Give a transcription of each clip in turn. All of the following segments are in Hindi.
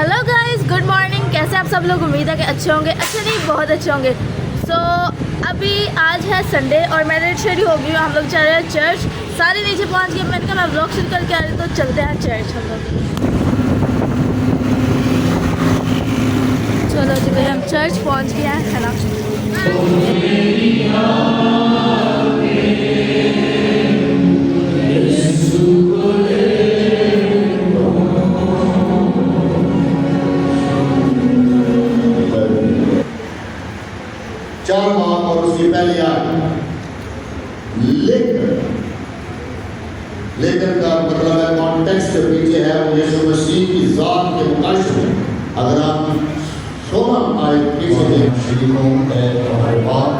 Hello guys, good morning. कैसे आप सब लोग? उम्मीद है कि अच्छे होंगे। अच्छे नहीं, बहुत अच्छे होंगे। अभी आज है संडे और मैं रेडी हो गई हूँ। हम लोग चल रहे हैं चर्च। सारे नीचे पहुँच गए। मैंने कहा मैं ब्लॉग शुरू करके आ रही, तो चलते हैं चर्च हम लोग। चलो जी भाई, हम चर्च पहुँच गए हैं, है ना। चार बाप और उसकी पहली आयत लेकर का मतलब है कॉन्टेक्स्ट के पीछे है वो यीशु मसीह की जात के मुताबिक है। अगर आप 16 आयत पीछे शरीकों है हमारे बाप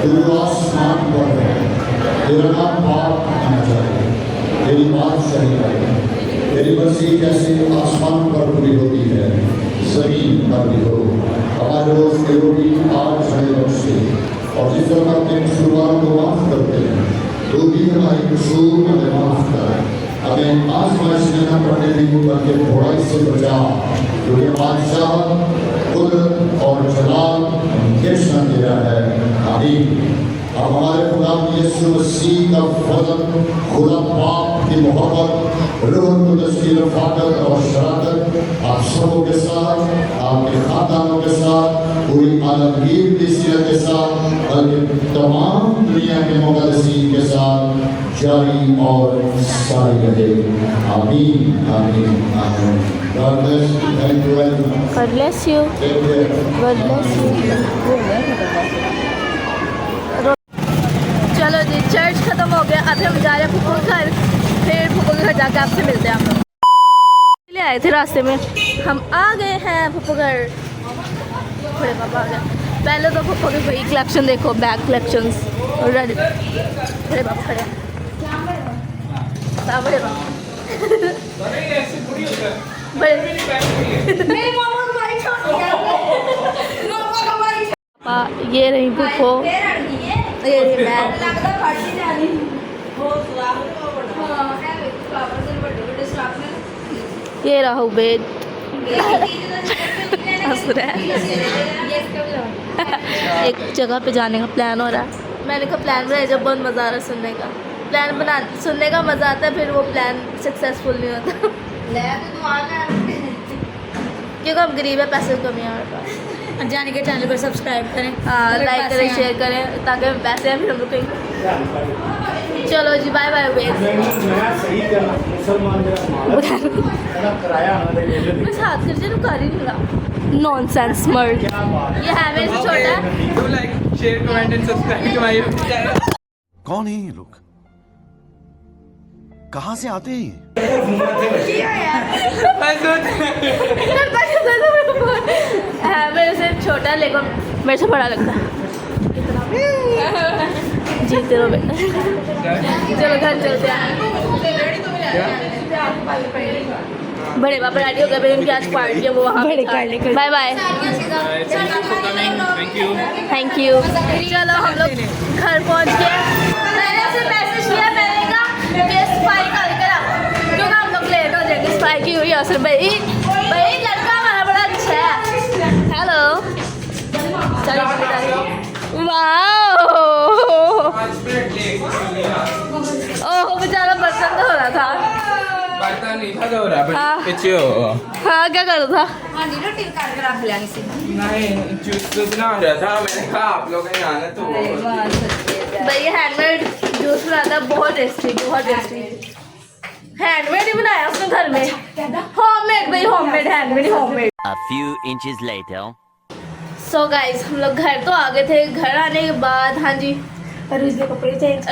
तू आसमान पर है, तेरा नाम पाप आना चाहिए, तेरी बात सही है, तेरी मर्जी जैसे आसमान पर पूरी होती है जमीन पर भी हो। हमारे रोज की रोटी आज हमें बख्शे और जिस तरह अपने कसूरवारों को माफ करते हैं तो भी हमारे कसूर हमें माफ कर। हमें आज़माइश में न पड़ने दें बल्कि बुराई से बचा, क्योंकि बादशाह कुदरत और जलाल कृष्ण तेरा है। आमीन। अब हमारे खुदा यीशु मसीह का फज़ल, खुदा पाक की मोहब्बत, रूह कुदस की रफ़ाकत और शराकत आप सबों के साथ, आपके खानदानों के साथ, पूरी आलमगीर कलीसिया के साथ, बल्कि तमाम दुनिया के मुक़द्दसीन के साथ जारी और सारी रहे। आमीन आमीन आमीन। God bless you. Thank you very much. God bless you. Take care. God bless you. चलो जी, चर्च खत्म हो गया। अभी हम जा रहे हैं फूफो के घर। फिर फूफो के घर जाके आपसे मिलते हैं हम लोग। ले आए थे रास्ते में, हम आ गए हैं फूफो घर। बड़े पापा आ गए। पहले तो फूफो के वही कलेक्शन देखो, बैग कलेक्शंस। और बड़े पापा खड़े हैं। बड़े पापा ये रही फूफो, ये रही मैं। ये रहा उबैद। हंस रहा है। एक जगह पे जाने का प्लान हो रहा है। मैंने कहा प्लान बनाया, जब बहुत मज़ा आ रहा है सुनने का। प्लान बना सुनने का मज़ा आता है, फिर वो प्लान सक्सेसफुल नहीं होता। क्योंकि हम गरीब है, पैसे की कमी है हमारे पास। जाने के चैनल पर सब्सक्राइब करें, लाइक करें, शेयर करें, ताकि हम पैसे हैं फिर हम रुकेंगे। चलो जी, बाय बाय उबैद। बस हाथ कर जो कर ही नहीं रहा। नॉनसेंस मर्ड। ये है मेरे से छोटा। Do like, share, comment and subscribe to my YouTube channel. कौन है ये लोग? कहाँ से आते हैं ये? है मेरे से छोटा, लेकिन मेरे से बड़ा लगता है। जीते रहो बेटा। चलो घर चलते हैं। बड़े पापा रेडी हो गए, फिर उनकी आज पार्टी है, वो वहाँ बाय बाय। Thank you. चलो हम लोग घर पहुँच गए। मैंने उसे मैसेज किया, मैंने कहा ये सफाई करके रखो क्योंकि हम लोग लेट हो जाएंगे। सफाई की हुई असर भाई लड़का हमारा बड़ा अच्छा है। हेलो, चलो वाह। ओह बेचारा बर्तन धो रहा था। बर्तन नहीं था धो रहा, हाँ। पीछे हो। हाँ, क्या कर रहा था? नहीं, जूस बना रहा था। मैंने कहा आप लोग हैं आना तो भैया हैंडमेड जूस बनाता है, बहुत टेस्टी, बहुत टेस्टी। हैंडमेड ही बनाया उसने घर में। होममेड भाई, homemade, handmade, homemade. A few inches later. So guys, हम लोग घर तो आ गए थे। घर आने के बाद हाँ जी, अरूज ने कपड़े भी चेंज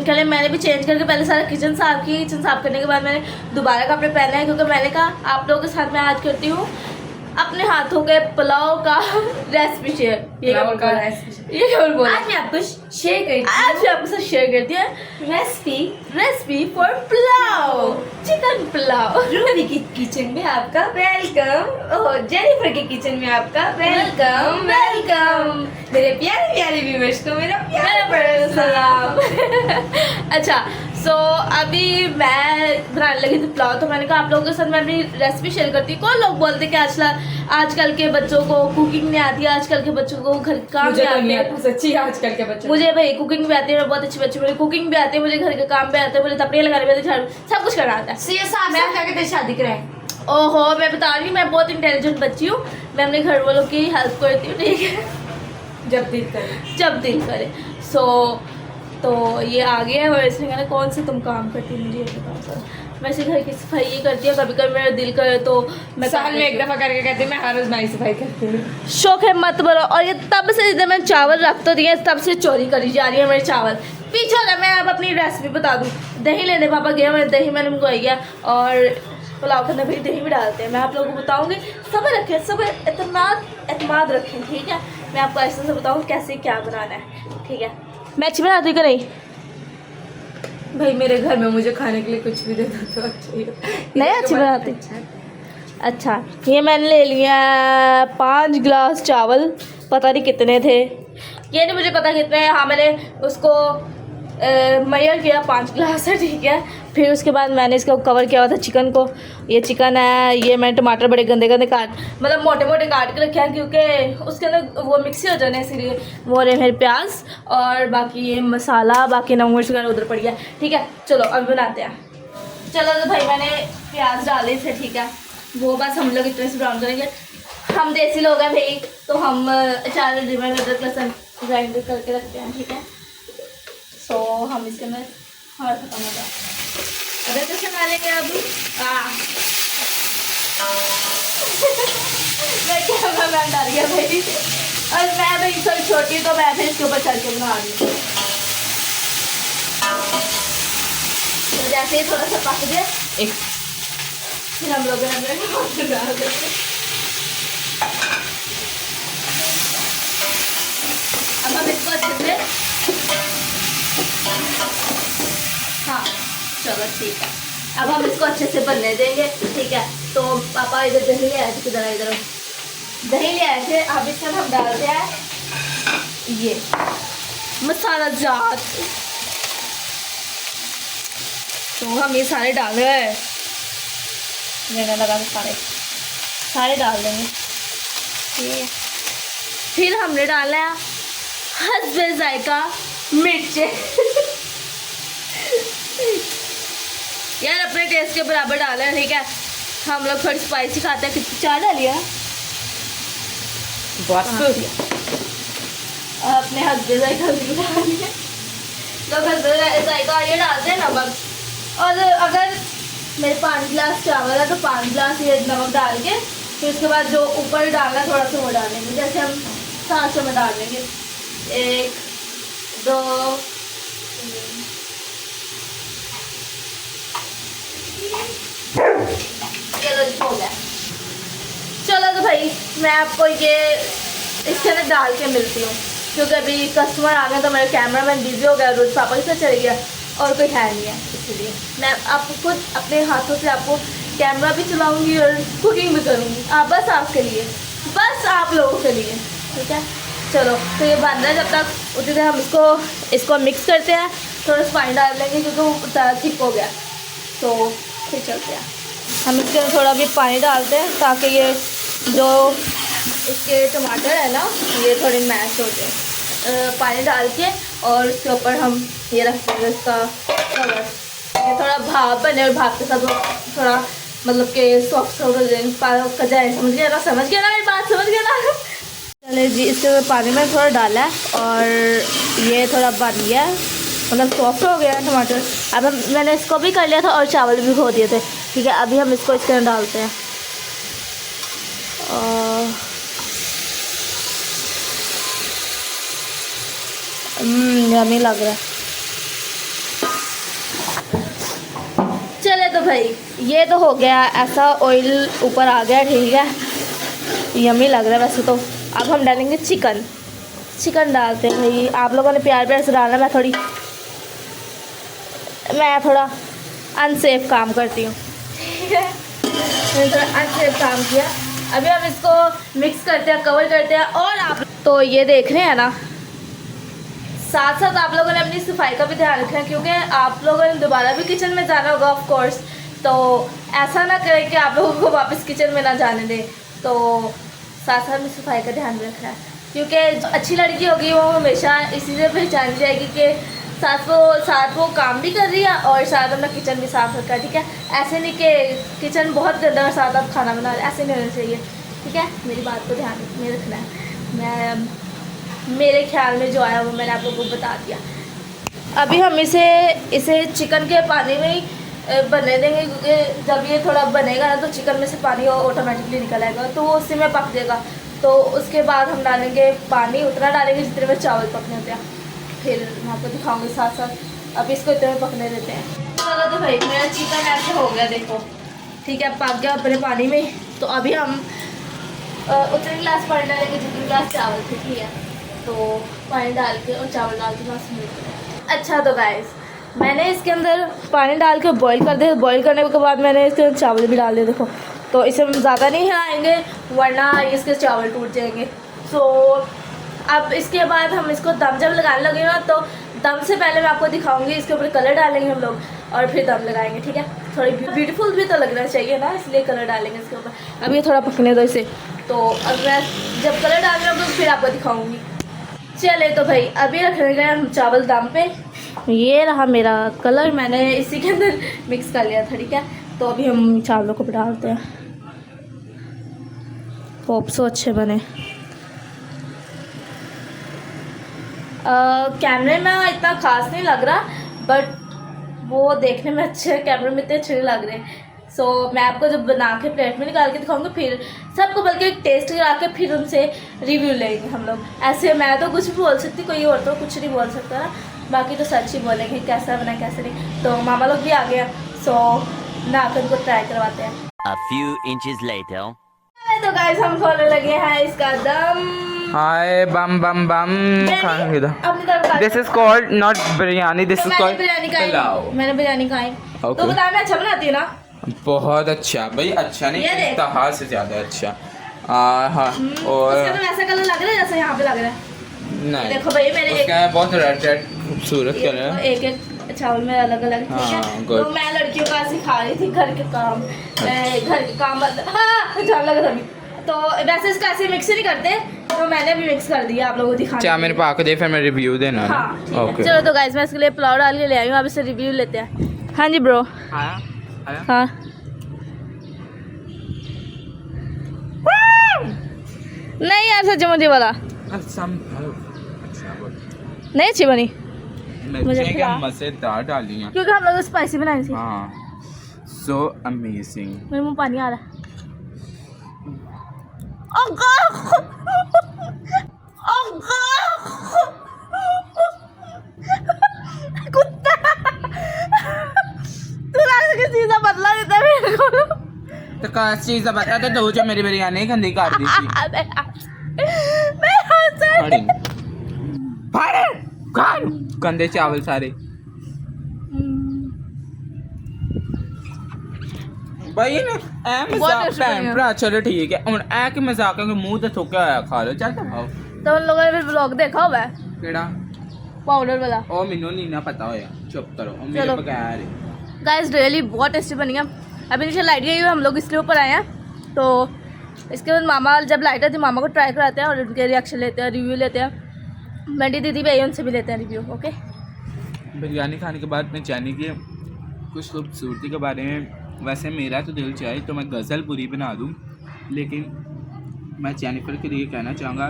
कर लिए। मैंने भी चेंज करके पहले सारा किचन साफ की। किचन साफ करने के बाद मैंने दोबारा कपड़े पहने हैं, क्योंकि मैंने कहा आप लोगों के साथ मैं आज करती हूँ अपने हाथों के पुलाव का रेसिपी शेयर। ये क्या बोला? आज मैं आपको शेयर करती हूँ recipe for pulao, chicken pulao. Ruby की किचन में आपका वेलकम। ओह, जेनिफर के किचन में आपका वेलकम। मेरे प्यारे प्यारे व्यूअर्स को मेरा प्यारा सलाम। अच्छा, सो अभी मैं बनाने लगी थी पुलाव, तो मैंने कहा आप लोगों के साथ मैं अपनी रेसिपी शेयर करती हूँ। कौन लोग बोलते हैं कि आजकल के बच्चों को कुकिंग नहीं आती, आजकल के बच्चों को घर काम मुझे तो नहीं नहीं आते। आता सच्ची आजकल के बच्चे। मुझे भाई कुकिंग भी आती है, मैं बहुत अच्छी बच्ची, मुझे कुकिंग भी आती है, मुझे घर के काम भी आते हैं, मुझे कपड़े लगाने भी आते हैं, झाड़ू सब कुछ करना आता है। मैं क्या कहते शादी कराए। ओहो, मैं बता रही हूँ मैं बहुत इंटेलिजेंट बच्ची हूँ, मैं अपने घर वालों की हेल्प करती हूँ, ठीक है, जब दिल करे। जब दिल करे। तो ये आ गया है और इसने कहना कौन से तुम काम करती हो, मुझे ये बताओ सर। वैसे घर की सफाई ये करती है, कभी कभी मेरा दिल करे तो मैं साल में एक दफा करके कहती हूँ, मैं हर रोज नई सफाई करती हूँ। शौक है मत बोलो। और ये तब से जब मैं चावल रख तो दिया तब से चोरी करी जा रही है मेरे चावल। पीछे हो गया। मैं अब अपनी रेसिपी बता दूँ। दही लेने पापा गया, मैंने दही मैंने मंगवाई है और पुलाव के अंदर भी दही भी डालते हैं। मैं आप लोगों को बताऊँगी, सब्र रखें, सब्र एतमाद रखें, ठीक है। मैं आपको ऐसे से बताऊँ कैसे क्या बनाना है, ठीक है। मैं अच्छी बनाती हूँ कि नहीं भाई मेरे घर में मुझे खाने के लिए कुछ भी दे दो तो अच्छी नहीं अच्छी बनाती। अच्छा, ये मैंने ले लिया 5 गिलास चावल, पता नहीं कितने थे, ये नहीं मुझे पता कितने हैं। हाँ मैंने उसको मेजर किया 5 गिलास है, ठीक है। फिर उसके बाद मैंने इसको कवर किया हुआ था चिकन को। ये चिकन है, ये मैंने टमाटर बड़े गंदे गंदे मतलब मोटे मोटे काट के रखे हैं, क्योंकि उसके अंदर वो मिक्स ही हो जाना है, इसीलिए। वो रहे मेरे प्याज और बाकी ये मसाला, बाकी नमक मिर्च वगैरह उधर पड़ गया, ठीक है। चलो अभी बनाते हैं। चलो तो भाई मैंने प्याज डाले थे, ठीक है। वो बस हम लोग इतने से ब्राउन करेंगे। हम देसी लोग हैं भाई, तो हम 4 डिब्बे में अदरक लहसुन ग्राइंड करके रखते हैं, ठीक है। तो हम इसके अंदर हमारा खत्म हो गया, अदरक लहसुन डालेंगे अब। मैं कैमरा मैन डाल गया भाई, और मैं भाई थोड़ी छोटी तो मैं फिर इसके ऊपर चढ़ के बना रही हूँ। तो जैसे ही थोड़ा सा पक गया एक फिर हम लोग अंदर डाल देते। अब हम इसको अच्छे से, हाँ चलो ठीक है। अब हम इसको अच्छे से बनने देंगे, ठीक है। तो पापा इधर दही ले आए थे, किधर इधर दही ले आए थे। अब इसमें हम डालते हैं ये मसाला जात, तो हम ये सारे डाल रहे हैं, मैंने लगा सारे डाल देंगे, ठीक है। फिर हमने डाला है हस्बे जायका मिर्चें यार अपने टेस्ट के बराबर डाला है, ठीक है। हम लोग थोड़ी स्पाइसी खाते हैं। कितनी 4 डालिए अपने हस्बे जायका डालिए, लोग हस्बे जायका ये डालते हैं नमक। और अगर मेरे 5 गिलास चावल है तो 5 गिलास ये नमक डाल के फिर उसके बाद जो ऊपर डालना थोड़ा सा वो डालेंगे, जैसे हम सांसों में डाल देंगे 1 2 3। चलो हो गया। चलो तो भाई मैं आपको ये इसके अंदर डाल के मिलती हूँ, क्योंकि अभी कस्टमर आ गए तो मेरा कैमरा मैन बिजी हो गया, रोज पापा के साथ चले गया और कोई है नहीं है, इसलिए मैं आपको खुद अपने हाथों से आपको कैमरा भी चलाऊंगी और कुकिंग भी करूँगी। बस आपके लिए, बस आप लोगों के लिए, ठीक है। चलो तो ये बन रहा है, जब तक उतनी देर हम इसको मिक्स करते हैं। थोड़ा सा पानी डाल देंगे क्योंकि वो ज़्यादा थिक हो गया, तो फिर चलते हैं। हम इसके अंदर थोड़ा भी पानी डालते हैं ताकि ये जो इसके टमाटर है ना ये थोड़े मैश हो जाए। पानी डाल के और उसके ऊपर हम ये रख देंगे इसका कवर, ये थोड़ा भाप बने और भाप के साथ वो थोड़ा मतलब कि सॉफ्ट हो जाए। समझ गया ना, समझ गया ना मेरी बात, समझ गया ना। चले जी, इसके अंदर पानी में थोड़ा डाला है और ये थोड़ा बन गया है, मतलब सॉफ्ट हो गया है टमाटर। अब मैंने इसको भी कर लिया था और चावल भी धो दिए थे, ठीक है। अभी हम इसको इसके अंदर डालते हैं और यम्मी लग रहा है। चले तो भाई ये तो हो गया, ऐसा ऑयल ऊपर आ गया, ठीक है। यम्मी लग रहा है वैसे तो। अब हम डालेंगे चिकन डालते हैं भाई। आप लोगों ने प्यार प्यार से डालना, मैं थोड़ा अनसेफ काम करती हूँ, ठीक है। मैंने थोड़ा अनसेफ काम किया। अभी हम इसको मिक्स करते हैं, कवर करते हैं। और आप तो ये देख रहे हैं ना, साथ साथ आप लोगों ने अपनी सफाई का भी ध्यान रखना है, क्योंकि आप लोगों ने दोबारा भी किचन में जाना होगा ऑफ कोर्स। तो ऐसा ना करें कि आप लोगों को वापस किचन में ना जाने दें। तो साथ साथ में सफाई का ध्यान रखना है, क्योंकि जो अच्छी लड़की होगी वो हमेशा इसी से पहचानी जाएगी कि साथ वो काम भी कर रही है और साथ अपना किचन भी साफ रखा है। ठीक है, ऐसे नहीं कि किचन बहुत गंदा और साथ आप खाना बना रहे, ऐसे नहीं होना चाहिए। ठीक है, मेरी बात को ध्यान में रखना है। मैं मेरे ख्याल में जो आया वो मैंने आप लोगों को बता दिया। अभी हम इसे चिकन के पानी में ही बनने देंगे, क्योंकि जब ये थोड़ा बनेगा ना तो चिकन में से पानी ऑटोमेटिकली निकल आएगा, तो वो उसी में पक जाएगा। तो उसके बाद हम डालेंगे पानी, उतना डालेंगे जितने में चावल पकने होते हैं। फिर मैं आपको दिखाऊंगी साथ साथ। अब इसको इतने में पकने देते हैं। चलो तो भाई मेरा चिकन ऐसे हो गया, देखो। ठीक है, पक गया अपने पानी में। तो अभी हम उतने गिलास पानी डालेंगे जितने गिलास चावल थे। ठीक है, तो पानी डाल के और चावल डाल के बस मिलते हैं। अच्छा तो गाइस, मैंने इसके अंदर पानी डाल के बॉईल कर दिया। बॉईल करने के बाद मैंने इसके अंदर चावल भी डाल दिए, देखो। तो इसे हम ज़्यादा नहीं हिलाएंगे वरना इसके चावल टूट जाएंगे। सो अब इसके बाद हम इसको दम जब लगाने लगे ना, तो दम से पहले मैं आपको दिखाऊंगी। इसके ऊपर कलर डालेंगे हम लोग और फिर दम लगाएंगे। ठीक है, थोड़ी ब्यूटीफुल भी तो लगना चाहिए ना, इसलिए कलर डालेंगे इसके ऊपर। अब ये थोड़ा पकने दो इसे। तो अब मैं जब कलर डाल रहा हूँ तो फिर आपको दिखाऊंगी। चले तो भाई अभी रख रहे हैं हम चावल दम पे। ये रहा मेरा कलर, मैंने इसी के अंदर मिक्स कर लिया था। ठीक है, तो अभी हम चावलों को डालते हैं। होप सो अच्छे बने। कैमरे में इतना खास नहीं लग रहा, बट वो देखने में अच्छे, कैमरे में इतने अच्छे नहीं लग रहे। सो मैं आपको जब बना के प्लेट में निकाल के दिखाऊंगी, फिर सबको बल्कि एक टेस्ट करा के फिर उनसे रिव्यू लेंगे हम लोग। ऐसे मैं तो कुछ भी बोल सकती, कोई और तो कुछ नहीं बोल सकता ना, बाकी तो सच ही बोलेंगे कैसा बना कैसा नहीं। तो मामा लोग भी आ गए हैं, सो ना आकर उनको ट्राई करवाते हैं। A few inches later. तो गाइस हम खोलने लगे हैं इसका दम। हाय बम बम बम खाएंगे तो अपनी तरफ this is called not biryani, this is called biryani का पुलाव। मैंने बिरयानी खाई। Okay. तो बता, मैं अच्छा बनाती हूँ ना? बहुत अच्छा भाई, अच्छा नहीं ये देख। इंतहा से ज्यादा अच्छा। हाँ और उसका तो वैसा कलर लग रहा है जैसे यहाँ पे लग रहा है। नहीं देखो भाई मेरे उसका बहुत रेड रेड खूबसूरत कलर है। एक एक चावल में अलग अलग। ठीक है, हाँ, good. तो मैं लड़कियों का सिखा रही थी घर के काम। घर के काम हाँ चावल लगा तभी। तो वैसे इसका ऐसे मिक्स नहीं करते, तो मैंने भी मिक्स कर दिया आप लोगों को दिखाने। क्या मेरे पास दे, फिर मैं रिव्यू देना है। हाँ ठीक है। ओके चलो तो गाइस मैं इसके लिए पुलाव डाल के ले आई हूँ, अब इसे रिव्यू लेते हैं। हाँ जी ब्रो। हाँ नहीं यार सच मुझे वाला अच्छा नहीं अच्छी बनी, मुझे क्या मजेदार डाली हैं। क्योंकि हम लोग स्पाइसी बनाई थी। हाँ सो अमेजिंग। मेरे मुंह पानी आ रहा है। कुत्ता तू सीधा बदला देता है मेरे को। तो क्या चीज़ बता तो दो जो मेरी बिरयानी गंदी कर दी थी। गंदे चावल सारे भाई ने ऐ मजाक भैन भरा। चलो ठीक है ਹੁਣ ਐ ਕਿ ਮਜ਼ਾਕ ਹੈ ਮੂੰਹ ਤੇ ਥੁੱਕਿਆ ਹੋਇਆ ਖਾ ਲਓ ਚੱਲ ਦਬਾਓ। तो उन लोगों ने फिर ब्लॉग देखा हुआ है ਕਿਹੜਾ पाउडर वाला। ਉਹ ਮੈਨੂੰ ਨਹੀਂ ਨਾ ਪਤਾ ਹੋਇਆ, ਚੁੱਪ ਕਰੋ ਉਹ ਮੇਰੇ चलो। बगैर गाइस रियली बहुत टेस्टी बनी है। अभी नीचे लाइट गई हुई है, हम लोग इसके ऊपर आए हैं। तो इसके बाद मामा जब लाइट आती है मामा को ट्राई कराते हैं और उनके रिएक्शन लेते हैं, रिव्यू लेते हैं। मेरी दीदी भी आई उनसे भी लेते हैं रिव्यू। ओके, बिरयानी खाने के बाद मैं जाने की कुछ खूबसूरती के बारे में, वैसे मेरा तो दिल चाहे तो मैं गज़ल पूरी बना दूँ, लेकिन मैं जेनिफर के लिए कहना चाहूँगा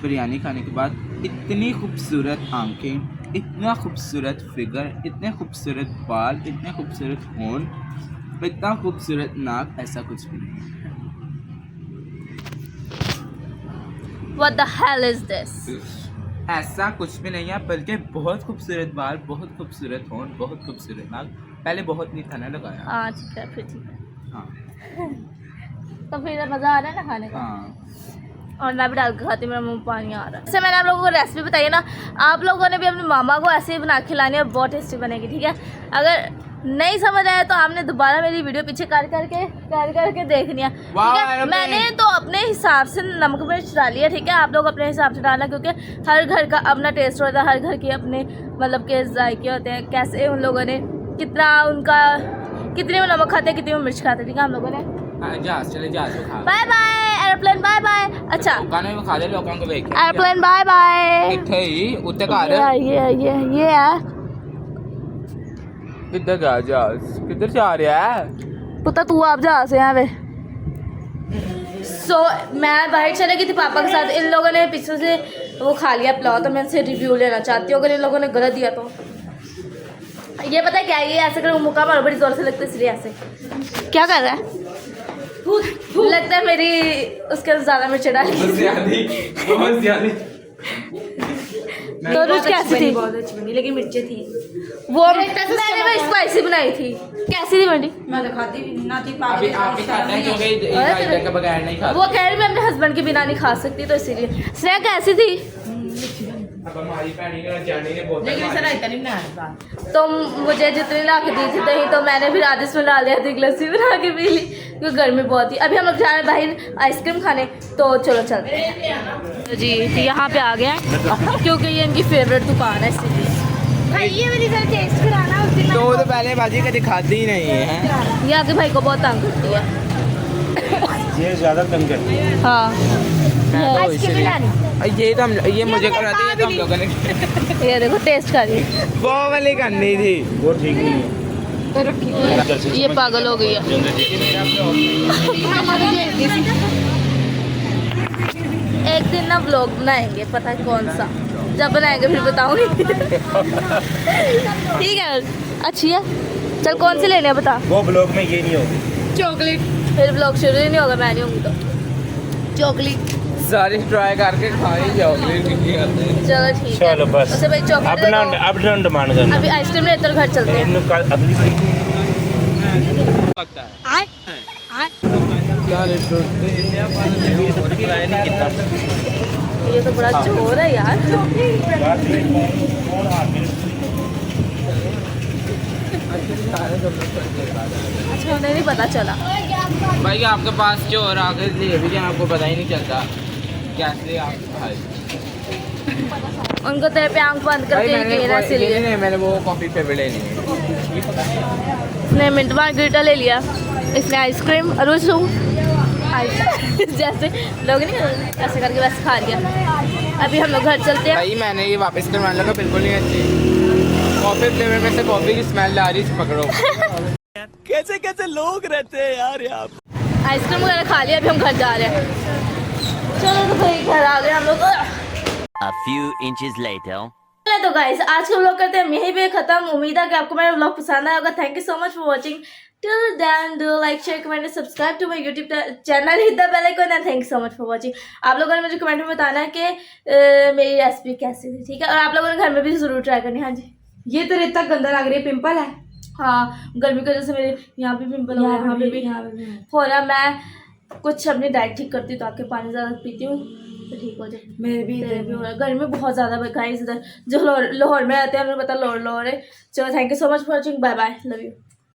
बिरयानी खाने के बाद इतनी खूबसूरत आंखें, इतना खूबसूरत फिगर, इतने खूबसूरत बाल, इतने खूबसूरत होंठ, इतना खूबसूरत नाक, ऐसा कुछ भी नहीं। What the hell is this? ऐसा कुछ भी नहीं है, बल्कि बहुत खूबसूरत बाल, बहुत खूबसूरत होंठ, बहुत खूबसूरत नाक। पहले बहुत नहीं था ना लगाया। हाँ ठीक है, फिर ठीक है। हाँ तो फिर मज़ा आ रहा है ना खाने का। हाँ और मैं भी डाल के खाती हूँ, मेरा मुंह पानी आ रहा है। जैसे मैंने आप लोगों को रेसिपी बताई है ना, आप लोगों ने भी अपने मामा को ऐसे ही बना के खिलानी है, बहुत टेस्टी बनेगी। ठीक है, अगर नहीं समझ आया तो आपने दोबारा मेरी वीडियो पीछे कर करके देखनी है, ठीक है। मैंने तो अपने हिसाब से नमक मिर्च डाली है, ठीक है। आप लोग अपने हिसाब से डालना, क्योंकि हर घर का अपना टेस्ट होता है, हर घर के अपने मतलब के जायके होते हैं, कैसे उन लोगों ने कितनी वो नमक खाते हैं, कितनी वो मिर्च खाते हैं, ठीक है। हम लोगों ने bye bye airplane, bye bye. अच्छा एयरप्लेन बाय बाय। ये है किधर जा किधर जा रहा है पुता, तू आप जहाँ से यहाँ पे। मैं बाहर चले गई थी पापा के साथ, इन लोगों ने पीछे से वो खा लिया पुलाव, तो मैं इनसे रिव्यू लेना चाहती हूँ। अगर इन लोगों ने गलत दिया तो ये पता है क्या है, ये ऐसे कर मुक्का मारो बड़ी जोर से लगता है, इसलिए ऐसे क्या कर रहा है। लगता है मेरी उसके ज़्यादा मिर्च डाली। तो रुच कैसी थी? बहुत अच्छी बनी, लेकिन मिर्चें थी। वो मैंने भी स्पाइसी बनाई थी। कैसी थी बंटी? मैं तो खाती भी ना थी, अभी आप ही खाते हैं क्योंकि इधर के बगैर नहीं खाते। वो कह रही मैं अपने हस्बैंड के बिना नहीं खा सकती, तो इसीलिए। श्रेया कैसी थी? अब हमारी भैनी ने जानी ने बहुत लेकिन सर इतना नहीं बनाया। तो मुझे जितनी ला के दी थी दही, तो मैंने फिर आधे इसमें डाल दिया थी, लस्सी बना के पी ली, क्योंकि गर्मी बहुत थी। अभी हम लोग जा रहे हैं बाहर आइसक्रीम खाने, तो चलो चलते हैं जी। यहाँ पे आ गया क्योंकि ये इनकी फेवरेट दुकान है, इसलिए भाई ये वाली सर टेस्ट कराना उस दिन। तो पहले बाजी कभी खाती ही नहीं है। ये आगे भाई को बहुत तंग करती है, ये ज्यादा तंग करती है। हाँ ये तो ये मुझे कराती है, तो हम लोगों ने ये देखो टेस्ट करिए। वो वाली करनी थी, वो ठीक नहीं है। ये पागल हो गई है। एक दिन ना व्लॉग बनाएंगे, पता है कौन सा, जब बनाएंगे फिर बताऊंगी। ठीक है, अच्छी है। चल कौन सी लेने हैं बता। वो ब्लॉग में ये नहीं होगी। चॉकलेट। फिर व्लॉग शुरू ही नहीं होगा, मैं नहीं होंगी तो। चॉकलेट सारी ट्राई करके खाई चॉकलेट। चलो ठीक है, चलो बस उसे भाई चॉकलेट अपना डिमांड करना। अभी आइसक्रीम लेते घर चलते हैं। अगली ये तो बड़ा जोर है यार। अच्छा उन्हें नहीं पता चला भाई आपके पास जो और आगे ले भी जाए, आपको पता ही नहीं चलता कैसे आप खाए। उनको तेरे पे आंख बंद भाई करके मैंने इसलिए नहीं, मैंने वो कॉफी पे लेनी है। इसने मिंट मार्गरीटा ले लिया, इसने आइसक्रीम और उसको जैसे लोग नहीं ऐसे करके बस खा लिया। अभी हम लोग घर चलते हैं। भाई मैंने ये वापस करवाने लगा, बिल्कुल नहीं अच्छी कॉफी फ्लेवर में से कॉफी की स्मेल आ रही है, पकड़ो। कैसे कैसे लोग रहते हैं यार यहाँ। आइसक्रीम वगैरह खा लिया, अभी हम घर जा रहे हैं। चलो तो भाई घर आ गए हम लोग। A few inches later. तो गाइस आज का व्लॉग करते हैं यहीं पे खत्म। उम्मीद है कि आपको मेरा व्लॉग पसंद आया होगा। Thank you so much for watching. Till then do like share comment and subscribe to my YouTube channel, hit the bell icon and thank you so much for watching. आप लोगों ने मुझे कमेंट में बताना है कि मेरी रेसिपी कैसी थी, ठीक है। और आप लोगों ने घर में भी जरूर ट्राई करनी है। हाँ जी, ये तो रेता गंदा लग रही है, पिंपल है। हाँ गर्मी की वजह से मेरे यहाँ भी पिंपल हो रहा है, यहाँ पे भी हो रहा है। मैं कुछ अपनी डाइट ठीक करती हूँ ताकि पानी ज़्यादा पीती हूँ तो ठीक हो जाए। मेरे भी इधर भी हो रहा है, गर्मी बहुत ज़्यादा गाइस। इधर जो लाहौर में रहते हैं हमें पता लाहौर है। चलो thank you so much for watching, bye bye, love you.